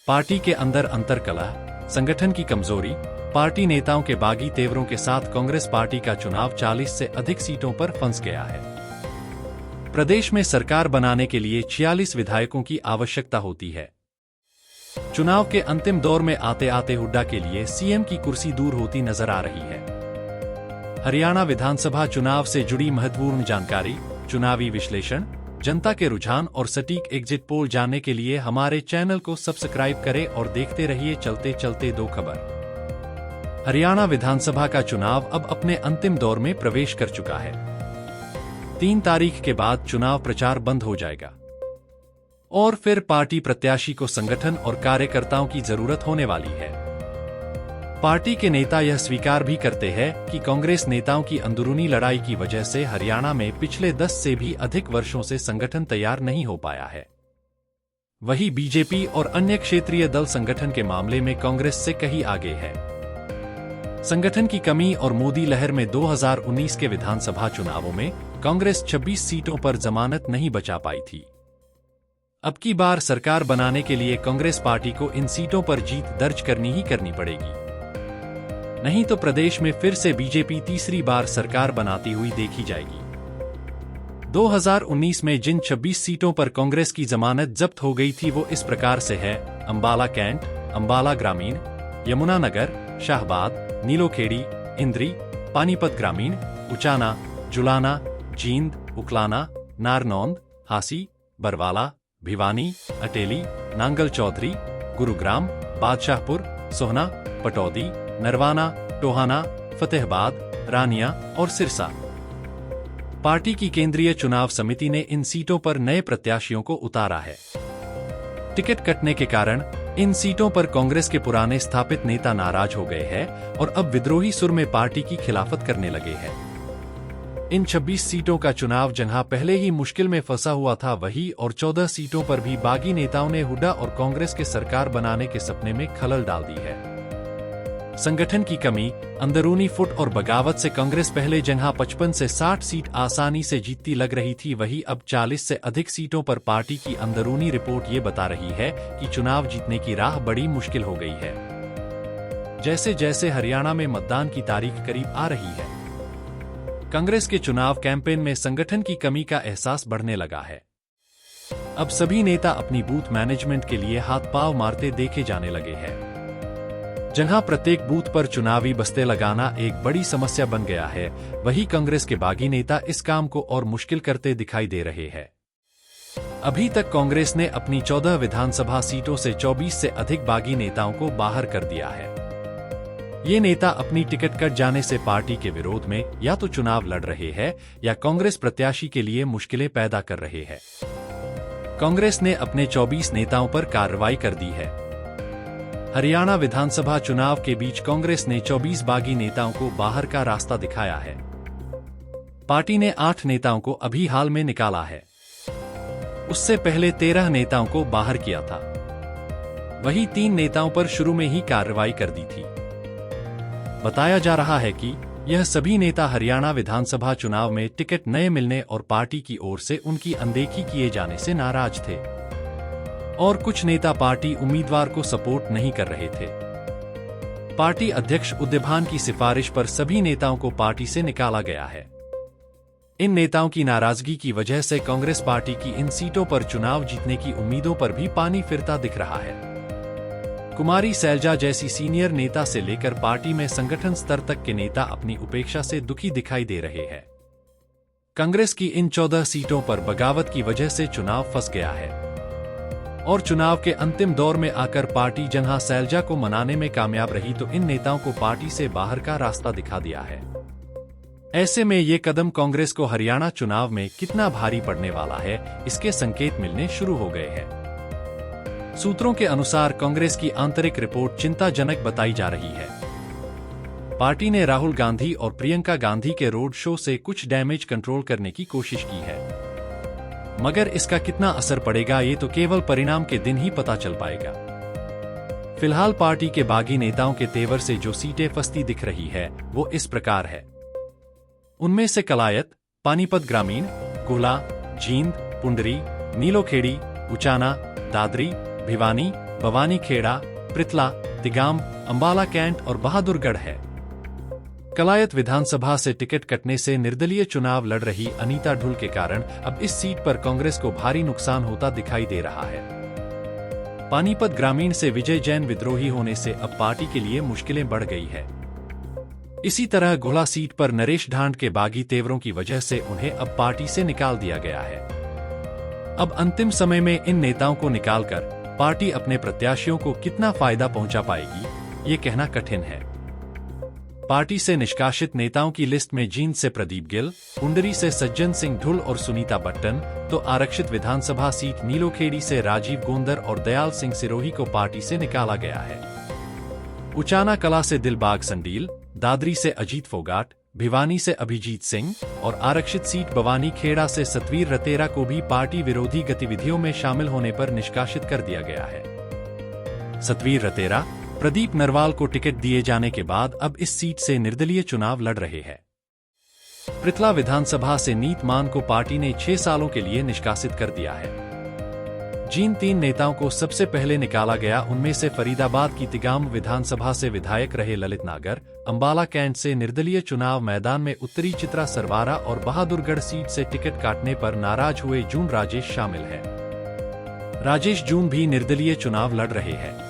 Party के अंदर अंतर्कलह, संगठन की कमजोरी, पार्टी नेताओं के बागी तेवरों के साथ कांग्रेस पार्टी का चुनाव 40 से अधिक सीटों पर फंस गया है। प्रदेश में सरकार बनाने के लिए 46 विधायकों की आवश्यकता होती है। चुनाव के अंतिम दौर में आते आते हुड्डा के लिए सीएम की कुर्सी दूर होती नजर आ रही है। हरियाणा विधानसभा चुनाव से जुड़ी महत्वपूर्ण जानकारी, चुनावी विश्लेषण, जनता के रुझान और सटीक एग्जिट पोल जानने के लिए हमारे चैनल को सब्सक्राइब करें और देखते रहिए चलते चलते दो खबर। हरियाणा विधानसभा का चुनाव अब अपने अंतिम दौर में प्रवेश कर चुका है। 3 तारीख के बाद चुनाव प्रचार बंद हो जाएगा और फिर पार्टी प्रत्याशी को संगठन और कार्यकर्ताओं की जरूरत होने वाली है। पार्टी के नेता यह स्वीकार भी करते हैं कि कांग्रेस नेताओं की अंदरूनी लड़ाई की वजह से हरियाणा में पिछले 10 से भी अधिक वर्षों से संगठन तैयार नहीं हो पाया है। वहीं बीजेपी और अन्य क्षेत्रीय दल संगठन के मामले में कांग्रेस से कहीं आगे है। संगठन की कमी और मोदी लहर में 2019 के विधानसभा चुनावों में कांग्रेस 26 सीटों पर जमानत नहीं बचा पाई थी। अब की बार सरकार बनाने के लिए कांग्रेस पार्टी को इन सीटों पर जीत दर्ज करनी ही करनी पड़ेगी, नहीं तो प्रदेश में फिर से बीजेपी तीसरी बार सरकार बनाती हुई देखी जाएगी। 2019 में जिन 26 सीटों पर कांग्रेस की जमानत जब्त हो गई थी वो इस प्रकार से है: अंबाला कैंट, अंबाला ग्रामीण, यमुनानगर, शाहबाद, नीलोखेड़ी, इंद्री, पानीपत ग्रामीण, उचाना, जुलाना, जींद, उकलाना, नारनौंद, हासी, बरवाला, भिवानी, अटेली, नांगल चौधरी, गुरुग्राम, बादशाहपुर, सोहना, पटौदी, नरवाना, टोहाना, फतेहाबाद, रानिया और सिरसा। पार्टी की केंद्रीय चुनाव समिति ने इन सीटों पर नए प्रत्याशियों को उतारा है। टिकट कटने के कारण इन सीटों पर कांग्रेस के पुराने स्थापित नेता नाराज हो गए हैं और अब विद्रोही सुर में पार्टी की खिलाफत करने लगे हैं। इन 26 सीटों का चुनाव जहां पहले ही मुश्किल में फंसा हुआ था, वही और 14 सीटों पर भी बागी नेताओं ने हुड्डा और कांग्रेस के सरकार बनाने के सपने में खलल डाल दी है। संगठन की कमी, अंदरूनी फुट और बगावत से कांग्रेस पहले जहां 55 से 60 सीट आसानी से जीतती लग रही थी, वही अब 40 से अधिक सीटों पर पार्टी की अंदरूनी रिपोर्ट ये बता रही है कि चुनाव जीतने की राह बड़ी मुश्किल हो गई है। जैसे जैसे हरियाणा में मतदान की तारीख करीब आ रही है, कांग्रेस के चुनाव कैंपेन में संगठन की कमी का एहसास बढ़ने लगा है। अब सभी नेता अपनी बूथ मैनेजमेंट के लिए हाथ पांव मारते देखे जाने लगे हैं। जहां प्रत्येक बूथ पर चुनावी बस्ते लगाना एक बड़ी समस्या बन गया है, वहीं कांग्रेस के बागी नेता इस काम को और मुश्किल करते दिखाई दे रहे हैं। अभी तक कांग्रेस ने अपनी 14 विधानसभा सीटों से 24 से अधिक बागी नेताओं को बाहर कर दिया है। ये नेता अपनी टिकट कट जाने से पार्टी के विरोध में या तो चुनाव लड़ रहे हैं या कांग्रेस प्रत्याशी के लिए मुश्किलें पैदा कर रहे हैं। कांग्रेस ने अपने 24 नेताओं पर कार्रवाई कर दी है। हरियाणा विधानसभा चुनाव के बीच कांग्रेस ने 24 बागी नेताओं को बाहर का रास्ता दिखाया है। पार्टी ने 8 नेताओं को अभी हाल में निकाला है। उससे पहले 13 नेताओं को बाहर किया था। वहीं 3 नेताओं पर शुरू में ही कार्रवाई कर दी थी। बताया जा रहा है कि यह सभी नेता हरियाणा विधानसभा चुनाव में टिकट नए मिलने और पार्टी की ओर से उनकी अनदेखी किए जाने से नाराज थे और कुछ नेता पार्टी उम्मीदवार को सपोर्ट नहीं कर रहे थे। पार्टी अध्यक्ष उद्यभान की सिफारिश पर सभी नेताओं को पार्टी से निकाला गया है। इन नेताओं की नाराजगी की वजह से कांग्रेस पार्टी की इन सीटों पर चुनाव जीतने की उम्मीदों पर भी पानी फिरता दिख रहा है। कुमारी सैलजा जैसी सीनियर नेता से लेकर पार्टी में संगठन स्तर तक के नेता अपनी उपेक्षा से दुखी दिखाई दे रहे हैं। कांग्रेस की इन 14 सीटों पर बगावत की वजह से चुनाव फंस गया है और चुनाव के अंतिम दौर में आकर पार्टी जहां सैलजा को मनाने में कामयाब रही, तो इन नेताओं को पार्टी से बाहर का रास्ता दिखा दिया है। ऐसे में ये कदम कांग्रेस को हरियाणा चुनाव में कितना भारी पड़ने वाला है, इसके संकेत मिलने शुरू हो गए हैं। सूत्रों के अनुसार कांग्रेस की आंतरिक रिपोर्ट चिंताजनक बताई जा रही है। पार्टी ने राहुल गांधी और प्रियंका गांधी के रोड शो से कुछ डैमेज कंट्रोल करने की कोशिश की है, मगर इसका कितना असर पड़ेगा ये तो केवल परिणाम के दिन ही पता चल पाएगा। फिलहाल पार्टी के बागी नेताओं के तेवर से जो सीटें फंसती दिख रही है वो इस प्रकार है। उनमें से कलायत, पानीपत ग्रामीण, गुहला, जींद, पुंडरी, नीलोखेड़ी, उचाना, दादरी, भिवानी, भवानी खेड़ा, पृथला, तिगाम, अंबाला कैंट और बहादुरगढ़ है। कलायत विधानसभा से टिकट कटने से निर्दलीय चुनाव लड़ रही अनीता ढुल के कारण अब इस सीट पर कांग्रेस को भारी नुकसान होता दिखाई दे रहा है। पानीपत ग्रामीण से विजय जैन विद्रोही होने से अब पार्टी के लिए मुश्किलें बढ़ गई है। इसी तरह घोला सीट पर नरेश ढांड के बागी तेवरों की वजह से उन्हें अब पार्टी से निकाल दिया गया है। अब अंतिम समय में इन नेताओं को निकालकर पार्टी अपने प्रत्याशियों को कितना फायदा पहुंचा पाएगी, ये कहना कठिन है। पार्टी से निष्कासित नेताओं की लिस्ट में जींद से प्रदीप गिल, कुंडरी से सज्जन सिंह ढुल और सुनीता बट्टन, तो आरक्षित विधानसभा सीट नीलोखेड़ी से राजीव गोंदर और दयाल सिंह सिरोही को पार्टी से निकाला गया है। उचाना कला से दिलबाग संडील, दादरी से अजीत फोगाट, भिवानी से अभिजीत सिंह और आरक्षित सीट भवानी खेड़ा से सतवीर रतेरा को भी पार्टी विरोधी गतिविधियों में शामिल होने पर निष्कासित कर दिया गया है। सतवीर रतेरा प्रदीप नरवाल को टिकट दिए जाने के बाद अब इस सीट से निर्दलीय चुनाव लड़ रहे हैं। पृथला विधानसभा से नीत मान को पार्टी ने 6 सालों के लिए निष्कासित कर दिया है। जिन 3 नेताओं को सबसे पहले निकाला गया उनमें से फरीदाबाद की तिगाम विधानसभा से विधायक रहे ललित नागर, अंबाला कैंट से निर्दलीय चुनाव मैदान में उत्तरी चित्रा सरवारा और बहादुरगढ़ सीट से टिकट काटने पर नाराज हुए जून राजेश शामिल है। राजेश जून भी निर्दलीय चुनाव लड़ रहे हैं।